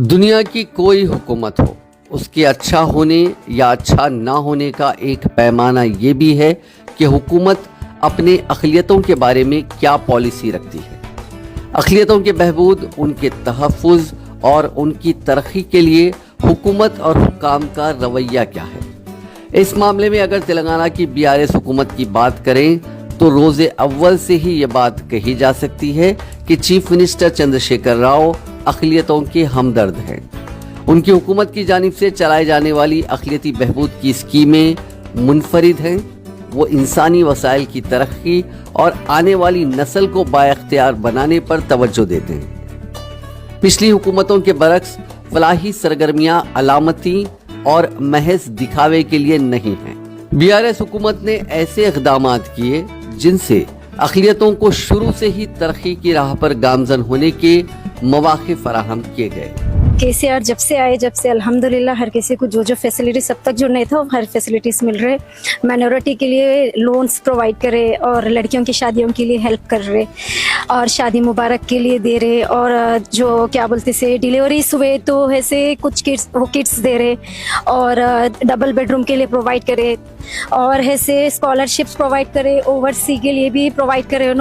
दुनिया की कोई हुकूमत हो, उसके अच्छा होने या अच्छा ना होने का एक पैमाना ये भी है कि हुकूमत अपने अक़लियतों के बारे में क्या पॉलिसी रखती है। अक़लियतों के बहबूद, उनके तहफ़्फ़ुज़ और उनकी तरक्की के लिए हुकूमत और हुक्काम का रवैया क्या है। इस मामले में अगर तेलंगाना की BRS हुकूमत की बात करें तो रोज़े अव्वल से ही ये बात कही जा सकती है कि चीफ मिनिस्टर चंद्रशेखर राव अक़लियतों के हमदर्द हैं। उनकी हुकूमत की जानिब से चलाए जाने वाली अक़लियती बहबूद की स्कीमें मुनफरिद हैं। वो इंसानी वसाइल की तरक्की और आने वाली नस्ल को बाइख्तियार बनाने पर तवज्जो देते हैं। पिछली हुकूमतों के बरक्स फलाही सरगर्मियां अलामती और महज दिखावे के लिए नहीं हैं। BRS हुकूमत ने ऐसे इक़दामात किए जिनसे अक़लियतों को शुरू से ही तरक्की की राह पर गामज़न होने के मौक़े फराहम किए गए। KCR जब से अल्हम्दुलिल्लाह हर किसी को जो फैसिलिटी सब तक जो नहीं था हर फैसिलिटीज़ मिल रहे। माइनॉरिटी के लिए लोन्स प्रोवाइड करे और लड़कियों की शादियों के लिए हेल्प कर रहे और शादी मुबारक के लिए दे रहे और जो क्या बोलते से डिलीवरीज हुए तो ऐसे कुछ किट्स दे रहे और डबल बेडरूम के लिए प्रोवाइड करे और ऐसे स्कॉलरशिप्स प्रोवाइड करे, ओवरसी के लिए भी प्रोवाइड करे।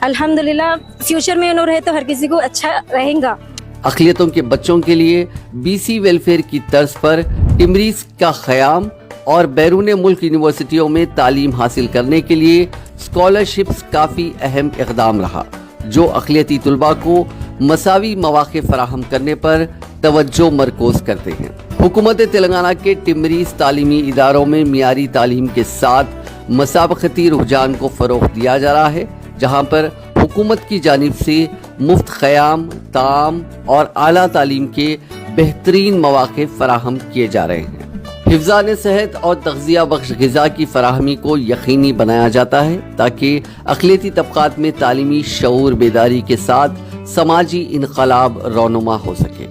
अल्हम्दुलिल्लाह फ्यूचर में रहे तो हर किसी को अच्छा रहेगा। अक़लियतों के बच्चों के लिए BC वेलफेयर की तर्ज पर टिमरीज का क़याम और बैरून मुल्क यूनिवर्सिटियों में तालीम हासिल करने के लिए स्कॉलरशिप्स काफ़ी अहम इक़दाम रहा, जो अक़लियती तुलबा को मसावी मौक़े फराहम करने पर तवज्जो मरकूज़ करते हैं। हुकूमत तेलंगाना के टिमरीज तालीमी इदारों में मियारी तालीम के साथ मसाबक़ती रुझान को फ़रोग़ दिया जा रहा है, जहाँ पर हुकूमत की जानिब से मुफ्त क़याम, ताम और आला तालीम के बेहतरीन मौक़े फराहम किए जा रहे हैं। हिफ़्ज़ान सेहत और तग़ज़िया बख्श ग़िज़ा की फराहमी को यकीनी बनाया जाता है ताकि अक़लियती तबक़ात में तालीमी शऊर बेदारी के साथ समाजी इनक़लाब रौनुमा हो सके।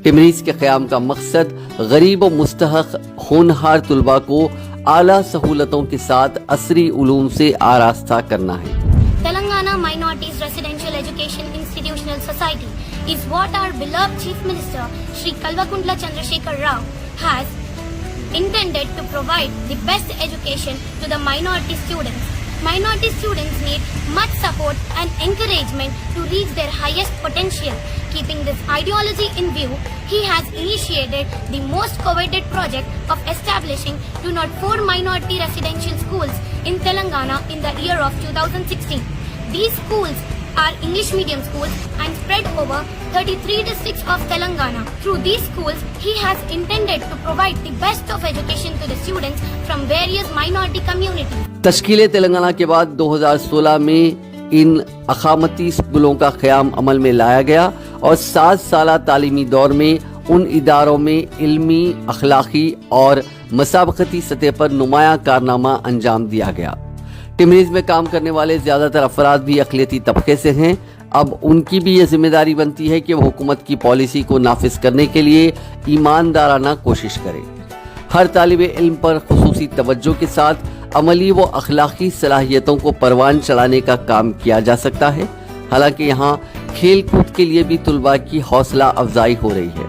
टिमरीज़ के क़याम का मकसद गरीब और मुस्तहक़ होनहार तुलबा को आला सहूलतों के साथ असरी उलूम से आरास्ता करना है। Telangana Minorities Residential Education Institutional Society is what our beloved Chief Minister Shri Kalvakuntla Chandrasekhar Rao has intended to provide the best education to the minority students. Minority students need much support and encouragement to reach their highest potential. Keeping this ideology in view, he has initiated the most coveted project of establishing 204 minority residential schools in Telangana in the year of 2016. These schools are English medium schools and spread over 33 districts of Telangana. Through these schools, he has intended to provide the best of education to the students from various minority communities. तश्कील Telangana के बाद 2016 में इन अखामती स्कूलों का क़याम अमल में लाया गया और 7 साला तालीमी दौर में उन इदारों में इल्मी, अखलाकी और मसाबक़ती सतह पर नुमाया कारनामा अंजाम दिया गया। टिमरीज में काम करने वाले ज़्यादातर अफराद भी अक़लियती तबके से हैं। अब उनकी भी ये जिम्मेदारी बनती है कि वो हुकूमत की पॉलिसी को नाफिज करने के लिए ईमानदाराना कोशिश करें। हर तालिबे इल्म पर खुसूसी तवज्जो के साथ अमली व अखलाकी सलाहियतों को परवान चढ़ाने का काम किया जा सकता है। हालांकि यहाँ खेल कूद के लिए भी तुलबा की हौसला अफजाई हो रही है।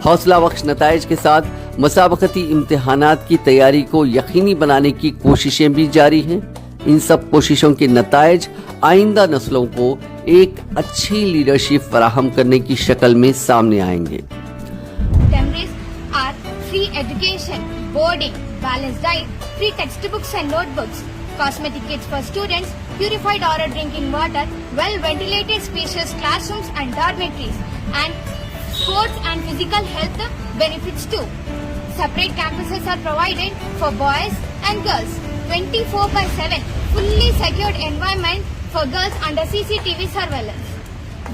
हौसला बख्श नताइज के साथ मसाबक़ती इम्तिहानात की तैयारी को यकीनी बनाने की कोशिशें भी जारी हैं। इन सब कोशिशों के नताइज आइंदा नस्लों को एक अच्छी लीडरशिप फराहम करने की शक्ल में सामने आएंगे। Temries are free education, boarding, balanced diet, free textbooks and notebooks, cosmetic kits for students, purified oral drinking water, well-ventilated spacious classrooms and dormitories, and sports and physical health benefits too. Separate campuses are provided for boys and girls. 24/7 fully secured environment for girls under CCTV surveillance.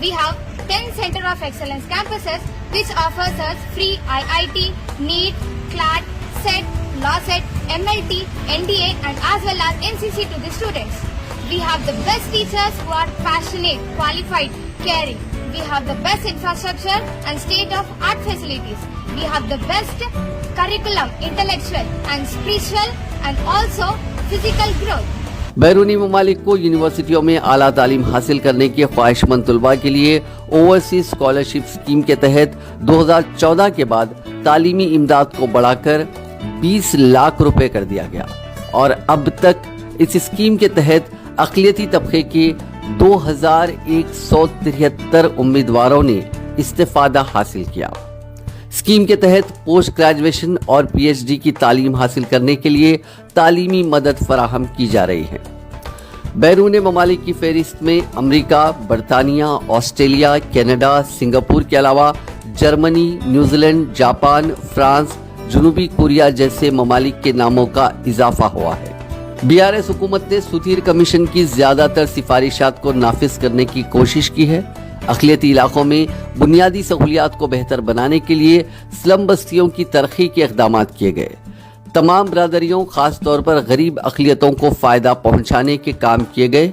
We have 10 Center of Excellence campuses which offers us free IIT, NEET, CLAT, SET, LAWCET, MLT, NDA and as well as NCC to the students. We have the best teachers who are passionate, qualified, caring. We have the best infrastructure and state-of-art facilities. We have the best curriculum, intellectual and spiritual and also physical growth. बैरूनी ममालिक को यूनिवर्सिटियों में आला तालीम हासिल करने के ख्वाहिशमंद तलबा के लिए ओवरसीज स्कॉलरशिप स्कीम के तहत 2014 के बाद तालीमी इमदाद को बढ़ाकर 20 लाख रुपए कर दिया गया और अब तक इस स्कीम के तहत अक़लियती तबके के 2173 उम्मीदवारों ने इस्तिफादा हासिल किया। स्कीम के तहत पोस्ट ग्रेजुएशन और पीएचडी की तालीम हासिल करने के लिए तालीमी मदद फराहम की जा रही है। बैरून ममालिक की फहरिस्त में अमेरिका, बरतानिया, ऑस्ट्रेलिया, कनाडा, सिंगापुर के अलावा जर्मनी, न्यूजीलैंड, जापान, फ्रांस, जनूबी कोरिया जैसे ममालिक के नामों का इजाफा हुआ है। बीआरएस हुकूमत ने सुथीर कमीशन की ज्यादातर सिफारिशात को नाफिज करने की कोशिश की है। अक़लियती इलाकों में बुनियादी सहूलियात को बेहतर बनाने के लिए स्लम बस्तियों की तरक्की के इक़दामात किए गए। तमाम बरादरियों खास तौर पर गरीब अक़लियतों को फ़ायदा पहुंचाने के काम किए गए।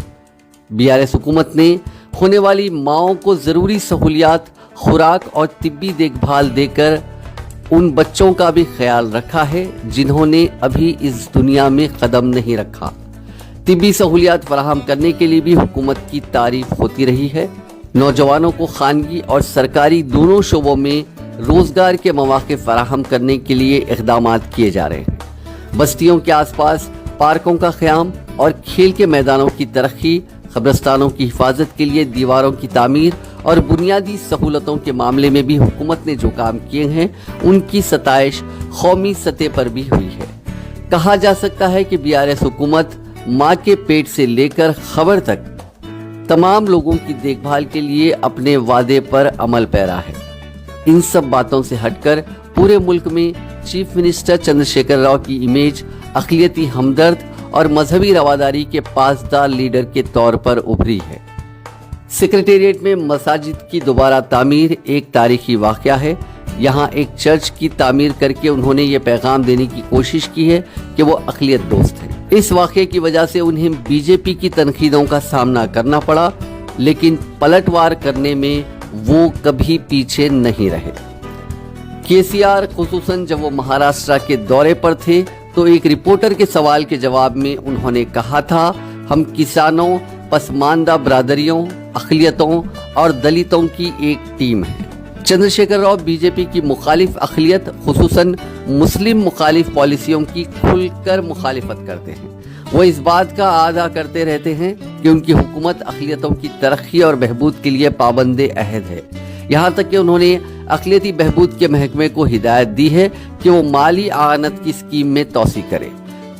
बीआरएस हुकूमत ने होने वाली माओं को ज़रूरी सहूलियात, खुराक और तिब्बी देखभाल देकर उन बच्चों का भी ख्याल रखा है जिन्होंने अभी इस दुनिया में कदम नहीं रखा। तिब्बी सहूलियात फराहम करने के लिए भी हुकूमत की तारीफ होती रही है। नौजवानों को खानगी और सरकारी दोनों शोबों में रोजगार के मौके फराहम करने के लिए इक़दामात किए जा रहे हैं। बस्तियों के आसपास पार्कों का क़याम और खेल के मैदानों की तरक्की, कब्रिस्तानों की हिफाजत के लिए दीवारों की तामीर और बुनियादी सहूलतों के मामले में भी हुकूमत ने जो काम किए हैं उनकी सताइश कौमी सतह पर भी हुई है। कहा जा सकता है कि बीआरएस हुकूमत माँ के पेट से लेकर खबर तक तमाम लोगों की देखभाल के लिए अपने वादे पर अमल पैरा है। इन सब बातों से हटकर पूरे मुल्क में चीफ मिनिस्टर चंद्रशेखर राव की इमेज अक़लियती हमदर्द और मजहबी रवादारी के पासदार लीडर के तौर पर उभरी है। सेक्रेटेरिएट में मसाजिद की दोबारा तामीर एक तारीखी वाक़या है। यहाँ एक चर्च की तामीर करके उन्होंने ये पैगाम देने की कोशिश की है कि वो अक़लियत दोस्त हैं। इस वाक़े की वजह से उन्हें बीजेपी की तनकीदों का सामना करना पड़ा, लेकिन पलटवार करने में वो कभी पीछे नहीं रहे। केसीआर खुसूसन जब वो महाराष्ट्र के दौरे पर थे तो एक रिपोर्टर के सवाल के जवाब में उन्होंने कहा था, हम किसानों, पसमानदा बरादरियों, अक़लियतों और दलितों की एक टीम है। चंद्रशेखर राव बीजेपी की मुखालिफ अक़लियत खुसूसन मुस्लिम मुखालिफ पॉलिसियों की खुलकर मुखालिफत करते हैं। वो इस बात का आदा करते रहते हैं कि उनकी हुकूमत अक़लियतों की तरक्की और बहबूद के लिए पाबंदे अहद है। यहाँ तक कि उन्होंने अक़लियती बहबूद के महकमे को हिदायत दी है कि वो माली आनत की स्कीम में तोसी करे।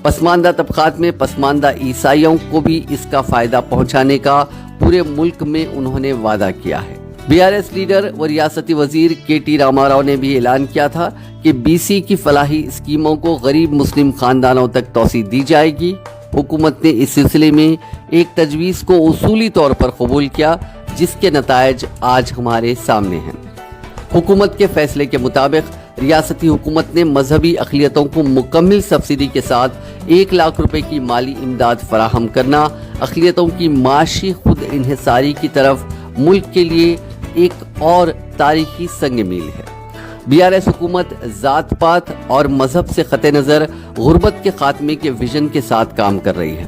पसमानदा तबक़ात में पसमानदा ईसाइयों को भी इसका फ़ायदा पहुँचाने का पूरे मुल्क में उन्होंने वादा किया है। बीआरएस लीडर व रियासती वजीर केटी रामाराव ने भी ऐलान किया था कि बीसी की फलाही स्कीमों को गरीब मुस्लिम खानदानों तक तोसी दी जाएगी। हुकूमत ने इस सिलसिले में एक तजवीज़ को उसूली तौर पर कबूल किया, जिसके नतायज आज हमारे सामने हैं। हुकूमत के फैसले के मुताबिक रियासती हुकूमत ने मजहबी अक़लियतों को मुकम्मल सब्सिडी के साथ 1 लाख रुपए की माली इमदाद फराहम करना अक़लियतों की माशी खुद इन्हिसारी की तरफ मुल्क के लिए एक और तारीखी संग मील है। बीआरएस हुकूमत जात पात और मजहब से ख़ते नज़र गुर्बत के खात्मे के विजन के साथ काम कर रही है।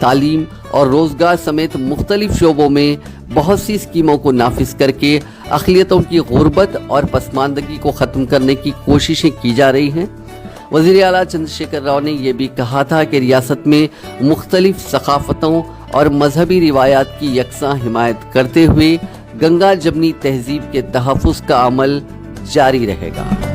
तालीम और रोजगार समेत मुख्तलिफ शोबों में बहुत सी स्कीमों को नाफिज करके अक़लियतों की गुर्बत और पसमानदगी को ख़त्म करने की कोशिशें की जा रही हैं। वज़ीर आला चंद्रशेखर राव ने यह भी कहा था कि रियासत में मुख्तलिफ सकाफ़तों और मजहबी रिवायात की यकसां हिमायत करते हुए गंगा जमनी तहजीब के तहफ़्फ़ुज़ का अमल जारी रहेगा।